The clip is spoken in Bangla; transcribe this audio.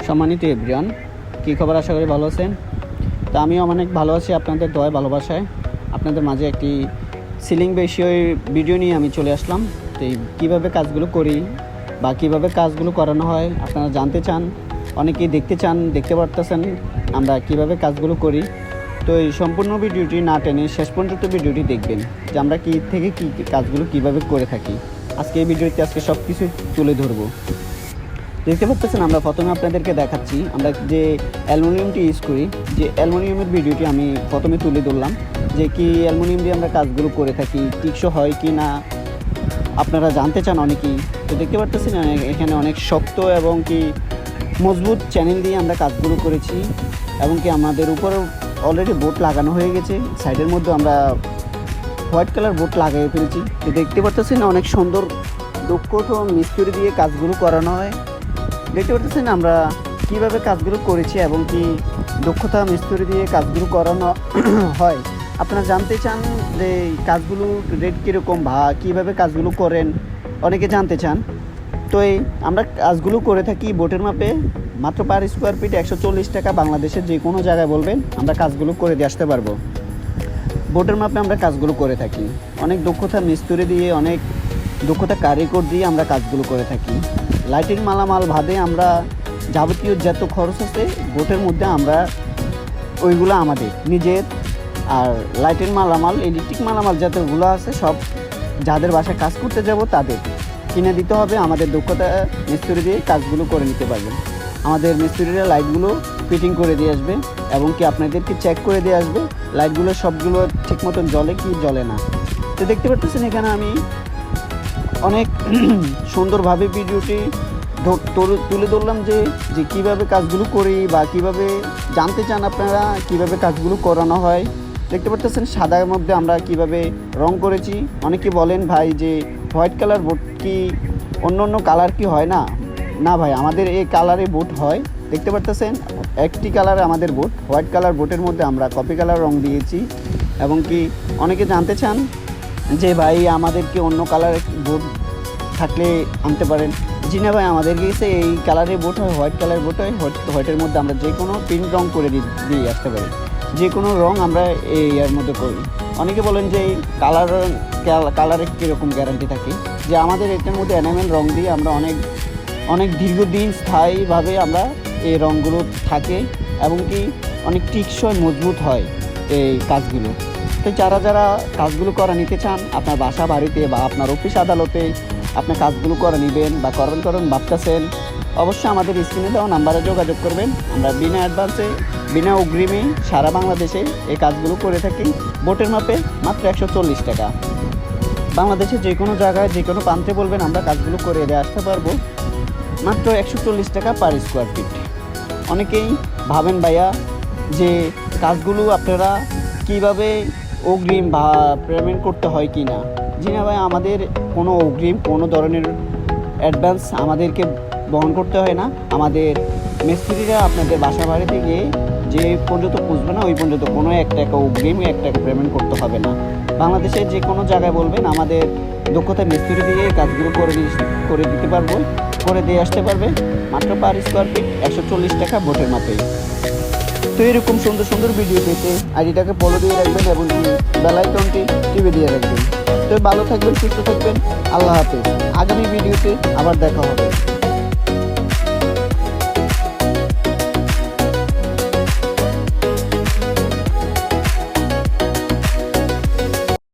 সম্মানিত এভরিওয়ান, কী খবর? আশা করি ভালো আছেন। তো আমিও অনেক ভালো আছি আপনাদের দয়ায় ভালোবাসায়। আপনাদের মাঝে একটি সিলিং বিষয় ভিডিও নিয়ে আমি চলে আসলাম। তো কীভাবে কাজগুলো করি বা কীভাবে কাজগুলো করানো হয় আপনারা জানতে চান, অনেকেই দেখতে চান, দেখতে পারতেছেন আমরা কীভাবে কাজগুলো করি। তো এই সম্পূর্ণ ভিডিওটি না টেনে শেষ পর্যন্ত ভিডিওটি দেখবেন যে আমরা কী থেকে কী কাজগুলো কীভাবে করে থাকি। আজকে এই ভিডিওতে সব কিছু তুলে ধরবো। দেখতে পাচ্ছেন, আমরা প্রথমে আপনাদেরকে দেখাচ্ছি আমরা যে অ্যালুমিনিয়ামটি ইউজ করি, যে অ্যালুমিনিয়ামের ভিডিওটি আমি প্রথমে তুলে ধরলাম যে কি অ্যালুমিনিয়াম দিয়ে আমরা কাজগুলো করে থাকি, টিকসই হয় কি না আপনারা জানতে চান অনেকেই। তো দেখতে পাচ্ছেন এখানে অনেক শক্ত এবং কি মজবুত চ্যানেল দিয়ে আমরা কাজগুলো করেছি এবং কি আমাদের উপরে অলরেডি বোর্ড লাগানো হয়ে গেছে। সাইডের মধ্যে আমরা হোয়াইট কালার বোর্ড লাগিয়ে ফেলেছি। তো দেখতে পাচ্ছেন অনেক সুন্দর দক্ষ মিস্ত্রি দিয়ে কাজগুলো করানো হয়। দেখতে পাচ্ছেন আমরা কীভাবে কাজগুলো করেছি এবং কি দক্ষতা মিস্ত্রি দিয়ে কাজগুলো করানো হয়। আপনারা জানতে চান যে কাজগুলো রেট কীরকম বা কীভাবে কাজগুলো করেন, অনেকে জানতে চান। তো আমরা কাজগুলো করে থাকি বোটের মাপে, মাত্র পার স্কোয়ার ফিট 140 টাকা। বাংলাদেশের যে কোনো জায়গায় বলবেন আমরা কাজগুলো করে দিয়ে আসতে পারবো। বোটের মাপে আমরা কাজগুলো করে থাকি, অনেক দক্ষতা মিস্ত্রি দিয়ে, অনেক দক্ষতা কারিগর দিয়ে আমরা কাজগুলো করে থাকি। লাইটিং মালামাল বাদে আমরা যাবতীয় যত খরচ আছে বোটের মধ্যে আমরা ওইগুলো আমাদের নিজের। আর লাইটিং মালামাল, ইলেকট্রিক মালামাল যতগুলো আছে সব যাদের বাসায় কাজ করতে যাব তাদের কিনে দিতে হবে। আমাদের দক্ষতা মিস্ত্রি দিয়ে কাজগুলো করে নিতে পারবেন। আমাদের মিস্ত্রিরা লাইটগুলো ফিটিং করে দিয়ে আসবে এবং কি আপনাদেরকে চেক করে দিয়ে আসবে লাইটগুলো সবগুলো ঠিক মতন জ্বলে কি জ্বলে না। তো দেখতে পাচ্ছেন এখানে আমি অনেক সুন্দরভাবে ভিডিওটি তুলে ধরলাম যে কীভাবে কাজগুলো করি বা কীভাবে জানতে চান আপনারা কীভাবে কাজগুলো করানো হয়। দেখতে পাচ্ছেন সাদার মধ্যে আমরা কিভাবে রং করেছি। অনেকে বলেন ভাই যে হোয়াইট কালার বোট কি অন্য অন্য কালার কি হয় না? না ভাই, আমাদের এই কালারে বোট হয়। দেখতে পাচ্ছেন একটি কালারে আমাদের বোট, হোয়াইট কালার বোটের মধ্যে আমরা কপি কালার রং দিয়েছি। এবং কি অনেকে জানতে চান যে ভাই আমাদেরকে অন্য কালারের বোট থাকলে আনতে পারেন। জি না ভাই, আমাদের কাছে এই কালারের বোট হয়, হোয়াইট কালার বোট হয়। হোয়াইটের মধ্যে আমরা যে কোনো প্রিন্ট রং করে দিয়ে আসতে পারি, যে কোনো রং আমরা এর মধ্যে করি। অনেকে বলেন যে এই কালারের কীরকম গ্যারান্টি থাকে, যে আমাদের এটার মধ্যে এনামেল রং দিয়ে আমরা অনেক দীর্ঘদিন স্থায়ীভাবে আমরা এই রঙগুলো থাকে এবং কি অনেক টিকসই মজবুত হয় এই কাজগুলো। তো যারা কাজগুলো করা নিতে চান আপনার বাসা বাড়িতে বা আপনার অফিস আদালতে আপনার কাজগুলো করে নেবেন বা করণ ভাবতেছেন, অবশ্যই আমাদের স্ক্রিনে দেওয়া নাম্বারে যোগাযোগ করবেন। আমরা বিনা অ্যাডভান্সে বিনা অগ্রিমে সারা বাংলাদেশে এই কাজগুলো করে থাকি বোটের মাপে মাত্র 140 টাকা। বাংলাদেশে যে কোনো জায়গায় যে কোনো প্রান্তে বলবেন আমরা কাজগুলো করে দিয়ে আসতে পারবো মাত্র 140 টাকা পার স্কোয়ার ফিট। অনেকেই ভাবেন ভাইয়া যে কাজগুলো আপনারা কীভাবে অগ্রিম বা পেমেন্ট করতে হয় কি না। জি না ভাই, আমাদের কোনো অগ্রিম কোনো ধরনের অ্যাডভান্স আমাদেরকে বহন করতে হয় না। আমাদের মিস্ত্রিরা আপনাদের বাসা বাড়িতে গিয়ে যে পর্যন্ত পুষবে না ওই পর্যন্ত কোনো 1 টাকা অগ্রিম 1 টাকা পেমেন্ট করতে হবে না। বাংলাদেশের যে কোনো জায়গায় বলবেন আমাদের দক্ষতা মিস্ত্রি দিয়ে কাজগুলো করে দিতে পারবো, করে দিয়ে আসতে পারবে মাত্র পার স্কোয়ার ফিট 140 টাকা বোটের মাপে। তো এরকম সুন্দর সুন্দর ভিডিও পেতে আইডিটাকে ফলো দিয়ে রাখবেন এবং বেল আইকনটি টিপে দিয়ে রাখবেন। তো ভালো থাকবেন, সুস্থ থাকবেন, আল্লাহ হাফেজ। আগামী ভিডিওতে আবার দেখা হবে।